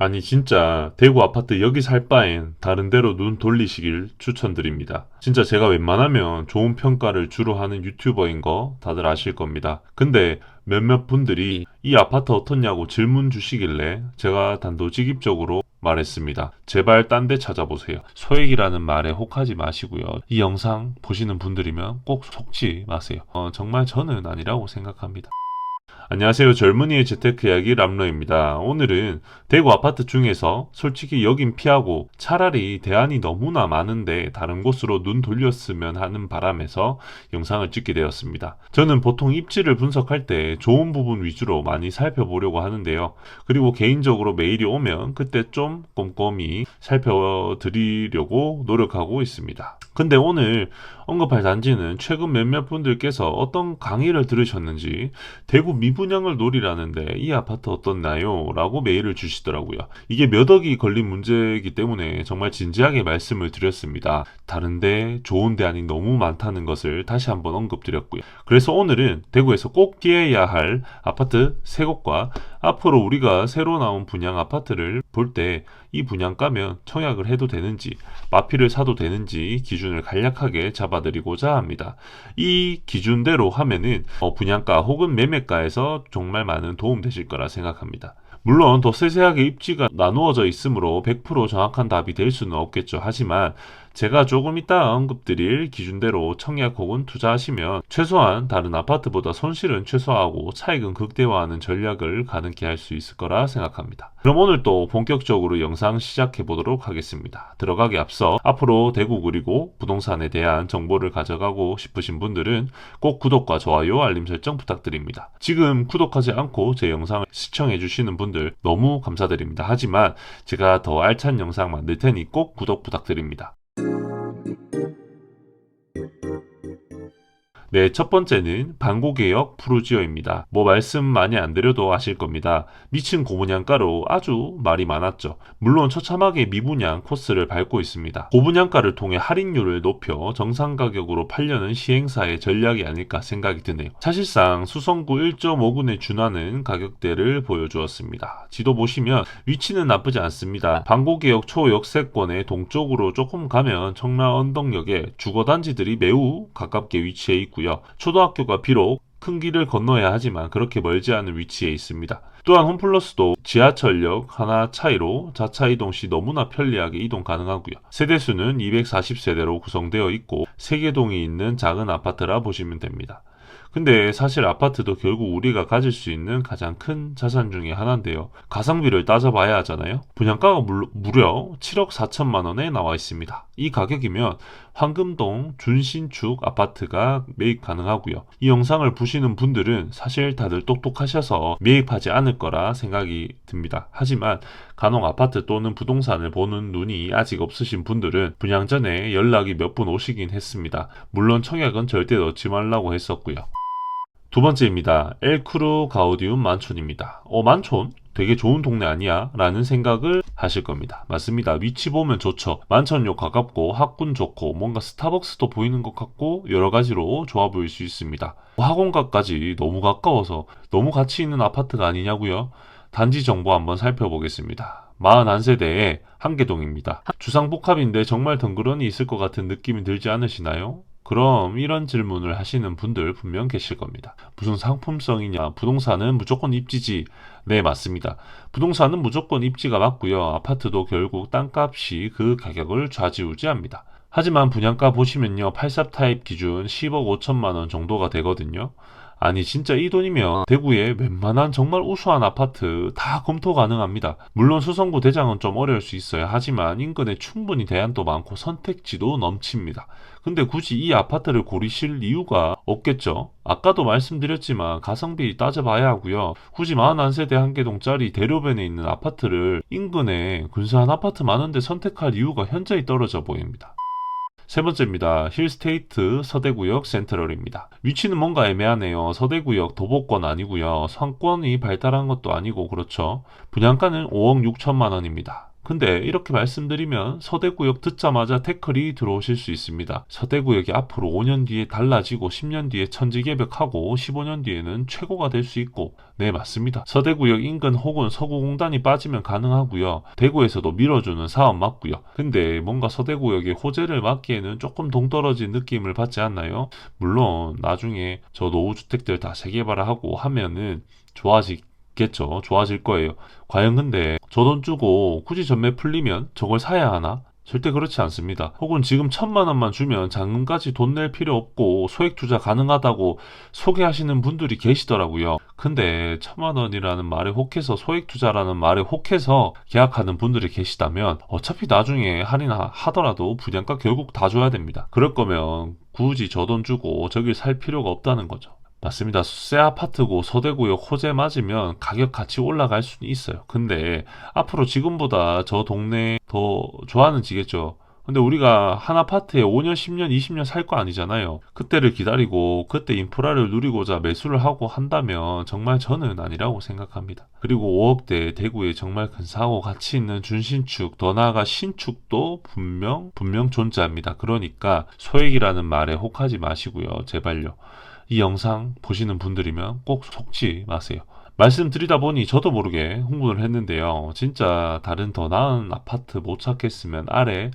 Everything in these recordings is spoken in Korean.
아니 진짜 대구 아파트 여기 살 바엔 다른 데로 눈 돌리시길 추천드립니다. 진짜 제가 웬만하면 좋은 평가를 주로 하는 유튜버인 거 다들 아실 겁니다. 근데 몇몇 분들이 이 아파트 어떻냐고 질문 주시길래 제가 단도직입적으로 말했습니다. 제발 딴 데 찾아보세요. 소액이라는 말에 혹하지 마시고요. 이 영상 보시는 분들이면 꼭 속지 마세요. 정말 저는 아니라고 생각합니다. 안녕하세요. 젊은이의 재테크 이야기 람로입니다. 오늘은 대구 아파트 중에서 솔직히 여긴 피하고 차라리 대안이 너무나 많은데 다른 곳으로 눈 돌렸으면 하는 바람에서 영상을 찍게 되었습니다. 저는 보통 입지를 분석할 때 좋은 부분 위주로 많이 살펴보려고 하는데요. 그리고 개인적으로 메일이 오면 그때 좀 꼼꼼히 살펴드리려고 노력하고 있습니다. 근데 오늘 언급할 단지는 최근 몇몇 분들께서 어떤 강의를 들으셨는지 대구 미분양을 노리라는데 이 아파트 어떻나요? 라고 메일을 주시더라고요. 이게 몇 억이 걸린 문제이기 때문에 정말 진지하게 말씀을 드렸습니다. 다른데 좋은 대안이 너무 많다는 것을 다시 한번 언급드렸고요. 그래서 오늘은 대구에서 꼭 피해야 할 아파트 3곳과 앞으로 우리가 새로 나온 분양 아파트를 볼 때 이 분양가면 청약을 해도 되는지 마피를 사도 되는지 기준을 간략하게 잡아드리고자 합니다. 이 기준대로 하면은 분양가 혹은 매매가에서 정말 많은 도움 되실 거라 생각합니다. 물론 더 세세하게 입지가 나누어져 있으므로 100% 정확한 답이 될 수는 없겠죠. 하지만 제가 조금 이따 언급드릴 기준대로 청약 혹은 투자하시면 최소한 다른 아파트보다 손실은 최소화하고 차익은 극대화하는 전략을 가능케 할 수 있을 거라 생각합니다. 그럼 오늘 또 본격적으로 영상 시작해 보도록 하겠습니다. 들어가기 앞서 앞으로 대구 그리고 부동산에 대한 정보를 가져가고 싶으신 분들은 꼭 구독과 좋아요, 알림 설정 부탁드립니다. 지금 구독하지 않고 제 영상을 시청해 주시는 분들 너무 감사드립니다. 하지만 제가 더 알찬 영상 만들 테니 꼭 구독 부탁드립니다. 네, 첫 번째는 방고개역 푸르지오입니다. 뭐 말씀 많이 안 드려도 아실 겁니다. 미친 고분양가로 아주 말이 많았죠. 물론 처참하게 미분양 코스를 밟고 있습니다. 고분양가를 통해 할인율을 높여 정상 가격으로 팔려는 시행사의 전략이 아닐까 생각이 드네요. 사실상 수성구 1.5군에 준하는 가격대를 보여주었습니다. 지도 보시면 위치는 나쁘지 않습니다. 방고개역 초역세권의 동쪽으로 조금 가면 청라 언덕역에 주거단지들이 매우 가깝게 위치해 있고 초등학교가 비록 큰 길을 건너야 하지만 그렇게 멀지 않은 위치에 있습니다. 또한 홈플러스도 지하철역 하나 차이로 자차 이동 시 너무나 편리하게 이동 가능하고요. 세대수는 240세대로 구성되어 있고 3개동이 있는 작은 아파트라 보시면 됩니다. 근데 사실 아파트도 결국 우리가 가질 수 있는 가장 큰 자산 중에 하나인데요. 가성비를 따져봐야 하잖아요. 분양가가 무려 7억 4천만 원에 나와 있습니다. 이 가격이면 황금동 준신축 아파트가 매입 가능하고요. 이 영상을 보시는 분들은 사실 다들 똑똑하셔서 매입하지 않을 거라 생각이 듭니다. 하지만 간혹 아파트 또는 부동산을 보는 눈이 아직 없으신 분들은 분양 전에 연락이 몇 분 오시긴 했습니다. 물론 청약은 절대 넣지 말라고 했었고요. 두 번째입니다. 엘크루 가우디움 만촌입니다. 만촌? 되게 좋은 동네 아니야? 라는 생각을 하실 겁니다. 맞습니다. 위치 보면 좋죠. 만천역 가깝고 학군 좋고 뭔가 스타벅스도 보이는 것 같고 여러 가지로 좋아 보일 수 있습니다. 학원가까지 너무 가까워서 너무 가치 있는 아파트가 아니냐고요? 단지 정보 한번 살펴보겠습니다. 41세대의 한계동입니다. 주상복합인데 정말 덩그러니 있을 것 같은 느낌이 들지 않으시나요? 그럼 이런 질문을 하시는 분들 분명 계실 겁니다. 무슨 상품성이냐? 부동산은 무조건 입지지. 네, 맞습니다. 부동산은 무조건 입지가 맞고요. 아파트도 결국 땅값이 그 가격을 좌지우지합니다. 하지만 분양가 보시면요. 83 타입 기준 10억 5천만 원 정도가 되거든요. 아니 진짜 이 돈이면 대구에 웬만한 정말 우수한 아파트 다 검토 가능합니다. 물론 수성구 대장은 좀 어려울 수 있어요. 하지만 인근에 충분히 대안도 많고 선택지도 넘칩니다. 근데 굳이 이 아파트를 고르실 이유가 없겠죠? 아까도 말씀드렸지만 가성비 따져봐야 하고요. 굳이 41세대 한개동짜리 대로변에 있는 아파트를 인근에 근사한 아파트 많은데 선택할 이유가 현저히 떨어져 보입니다. 세 번째입니다. 힐스테이트 서대구역 센트럴입니다. 위치는 뭔가 애매하네요. 서대구역 도보권 아니고요. 상권이 발달한 것도 아니고 그렇죠. 분양가는 5억 6천만 원입니다. 근데 이렇게 말씀드리면 서대구역 듣자마자 태클이 들어오실 수 있습니다. 서대구역이 앞으로 5년 뒤에 달라지고 10년 뒤에 천지개벽하고 15년 뒤에는 최고가 될 수 있고, 네, 맞습니다. 서대구역 인근 혹은 서구공단이 빠지면 가능하고요. 대구에서도 밀어주는 사업 맞고요. 근데 뭔가 서대구역의 호재를 막기에는 조금 동떨어진 느낌을 받지 않나요? 물론 나중에 저 노후주택들 다 재개발하고 하면은 좋아지겠죠. 좋아질 거예요. 과연 근데 저 돈 주고 굳이 전매 풀리면 저걸 사야 하나? 절대 그렇지 않습니다. 혹은 지금 1,000만 원만 주면 잔금까지 돈 낼 필요 없고 소액 투자 가능하다고 소개하시는 분들이 계시더라고요. 근데 1,000만 원이라는 말에 혹해서 소액 투자라는 말에 혹해서 계약하는 분들이 계시다면 어차피 나중에 할인하더라도 분양가 결국 다 줘야 됩니다. 그럴 거면 굳이 저 돈 주고 저길 살 필요가 없다는 거죠. 맞습니다. 새 아파트고 서대구역 호재 맞으면 가격 같이 올라갈 수는 있어요. 근데 앞으로 지금보다 저 동네 더 좋아는 지겠죠. 근데 우리가 한 아파트에 5년, 10년, 20년 살 거 아니잖아요. 그때를 기다리고 그때 인프라를 누리고자 매수를 하고 한다면 정말 저는 아니라고 생각합니다. 그리고 5억대 대구에 정말 근사하고 가치 있는 준신축, 더 나아가 신축도 분명 존재합니다. 그러니까 소액이라는 말에 혹하지 마시고요. 제발요. 이 영상 보시는 분들이면 꼭 속지 마세요. 말씀드리다 보니 저도 모르게 흥분을 했는데요. 진짜 다른 더 나은 아파트 못 찾겠으면 아래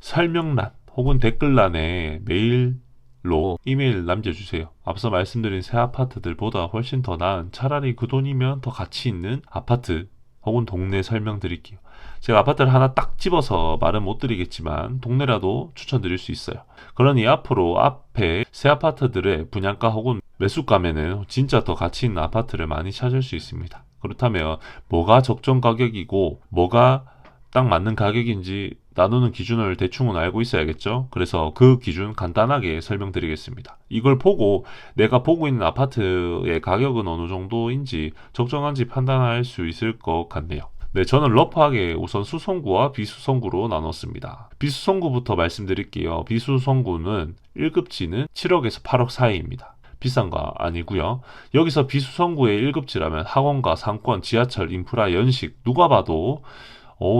설명란 혹은 댓글란에 메일로 이메일 남겨주세요. 앞서 말씀드린 새 아파트들보다 훨씬 더 나은, 차라리 그 돈이면 더 가치 있는 아파트 혹은 동네 설명드릴게요. 제가 아파트를 하나 딱 집어서 말은 못 드리겠지만 동네라도 추천드릴 수 있어요. 그러니 앞으로 앞에 새 아파트들의 분양가 혹은 매수가면은 진짜 더 가치 있는 아파트를 많이 찾을 수 있습니다. 그렇다면 뭐가 적정 가격이고 뭐가 딱 맞는 가격인지 나누는 기준을 대충은 알고 있어야겠죠. 그래서 그 기준 간단하게 설명드리겠습니다. 이걸 보고 내가 보고 있는 아파트의 가격은 어느 정도인지 적정한지 판단할 수 있을 것 같네요. 네, 저는 러프하게 우선 수성구와 비수성구로 나눴습니다. 비수성구부터 말씀드릴게요. 비수성구는 1급지는 7억에서 8억 사이입니다. 비싼 거 아니고요. 여기서 비수성구의 1급지라면 학원과 상권, 지하철, 인프라, 연식 누가 봐도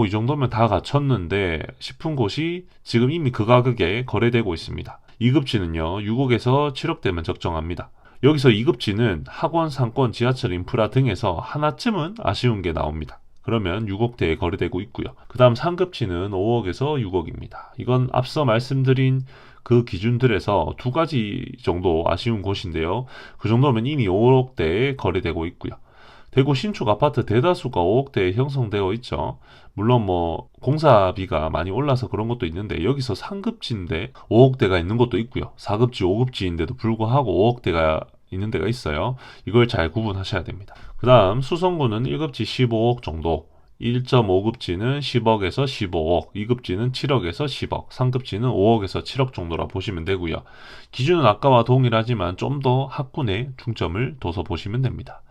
이 정도면 다 갖췄는데 싶은 곳이 지금 이미 그 가격에 거래되고 있습니다. 2급지는요, 6억에서 7억대면 적정합니다. 여기서 2급지는 학원, 상권, 지하철, 인프라 등에서 하나쯤은 아쉬운 게 나옵니다. 그러면 6억대에 거래되고 있고요. 그 다음 3급지는 5억에서 6억입니다. 이건 앞서 말씀드린 그 기준들에서 두 가지 정도 아쉬운 곳인데요. 그 정도면 이미 5억대에 거래되고 있고요. 대구 신축 아파트 대다수가 5억대에 형성되어 있죠. 물론 공사비가 많이 올라서 그런 것도 있는데 여기서 3급지인데 5억대가 있는 것도 있고요. 4급지, 5급지인데도 불구하고 5억대가 있는 데가 있어요. 이걸 잘 구분하셔야 됩니다. 그 다음 수성구는 1급지 15억 정도, 1.5급지는 10억에서 15억, 2급지는 7억에서 10억, 3급지는 5억에서 7억 정도라 보시면 되고요. 기준은 아까와 동일하지만 좀 더 학군에 중점을 둬서 보시면 됩니다.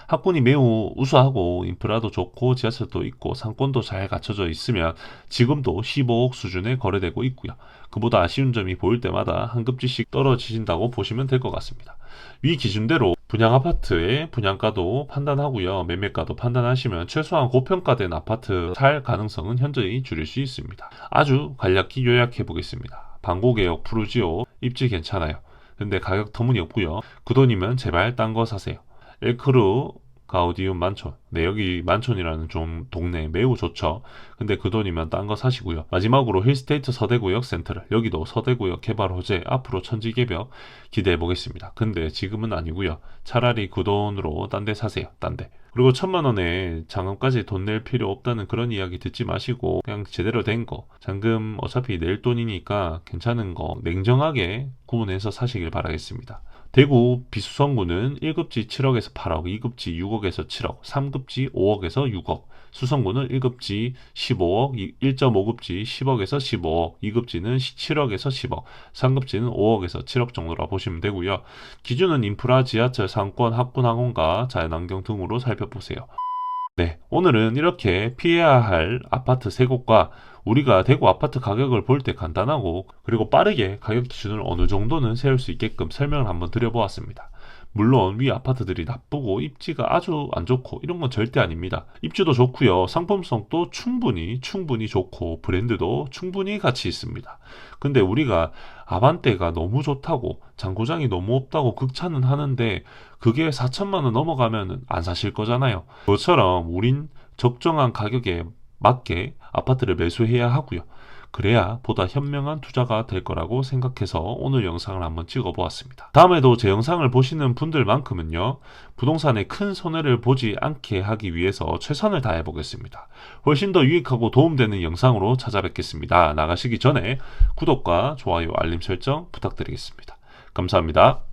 학군이 매우 우수하고 인프라도 좋고 지하철도 있고 상권도 잘 갖춰져 있으면 지금도 15억 수준에 거래되고 있고요. 그보다 아쉬운 점이 보일 때마다 한 급지씩 떨어지신다고 보시면 될 것 같습니다. 위 기준대로 분양 아파트의 분양가도 판단하고요. 매매가도 판단하시면 최소한 고평가된 아파트 살 가능성은 현저히 줄일 수 있습니다. 아주 간략히 요약해 보겠습니다. 방고개역 푸르지오 입지 괜찮아요. 근데 가격 터무니없고요. 그 돈이면 제발 딴 거 사세요. 엘크루 가우디움 만촌. 네, 여기 만촌이라는 좀 동네 매우 좋죠. 근데 그 돈이면 딴 거 사시고요. 마지막으로 힐스테이트 서대구역 센트럴. 여기도 서대구역 개발 호재 앞으로 천지개벽 기대해 보겠습니다. 근데 지금은 아니고요. 차라리 그 돈으로 딴 데 사세요. 딴 데. 그리고 1,000만 원에 잔금까지 돈 낼 필요 없다는 그런 이야기 듣지 마시고 그냥 제대로 된 거. 잔금 어차피 낼 돈이니까 괜찮은 거 냉정하게 구분해서 사시길 바라겠습니다. 대구 비수성구는 1급지 7억에서 8억, 2급지 6억에서 7억, 3급지 5억에서 6억, 수성구는 1급지 15억, 1.5급지 10억에서 15억, 2급지는 7억에서 10억, 3급지는 5억에서 7억 정도라 보시면 되고요. 기준은 인프라, 지하철, 상권, 학군, 학원과 자연환경 등으로 살펴보세요. 네, 오늘은 이렇게 피해야 할 아파트 세 곳과 우리가 대구 아파트 가격을 볼 때 간단하고 그리고 빠르게 가격 기준을 어느 정도는 세울 수 있게끔 설명을 한번 드려보았습니다. 물론 위 아파트들이 나쁘고 입지가 아주 안 좋고 이런 건 절대 아닙니다. 입지도 좋고요. 상품성도 충분히 좋고 브랜드도 충분히 가치 있습니다. 근데 우리가 아반떼가 너무 좋다고 장고장이 너무 없다고 극찬은 하는데 그게 4천만 원 넘어가면 안 사실 거잖아요. 그것처럼 우린 적정한 가격에 맞게 아파트를 매수해야 하고요. 그래야 보다 현명한 투자가 될 거라고 생각해서 오늘 영상을 한번 찍어 보았습니다. 다음에도 제 영상을 보시는 분들만큼은요, 부동산에 큰 손해를 보지 않게 하기 위해서 최선을 다해 보겠습니다. 훨씬 더 유익하고 도움되는 영상으로 찾아뵙겠습니다. 나가시기 전에 구독과 좋아요, 알림 설정 부탁드리겠습니다. 감사합니다.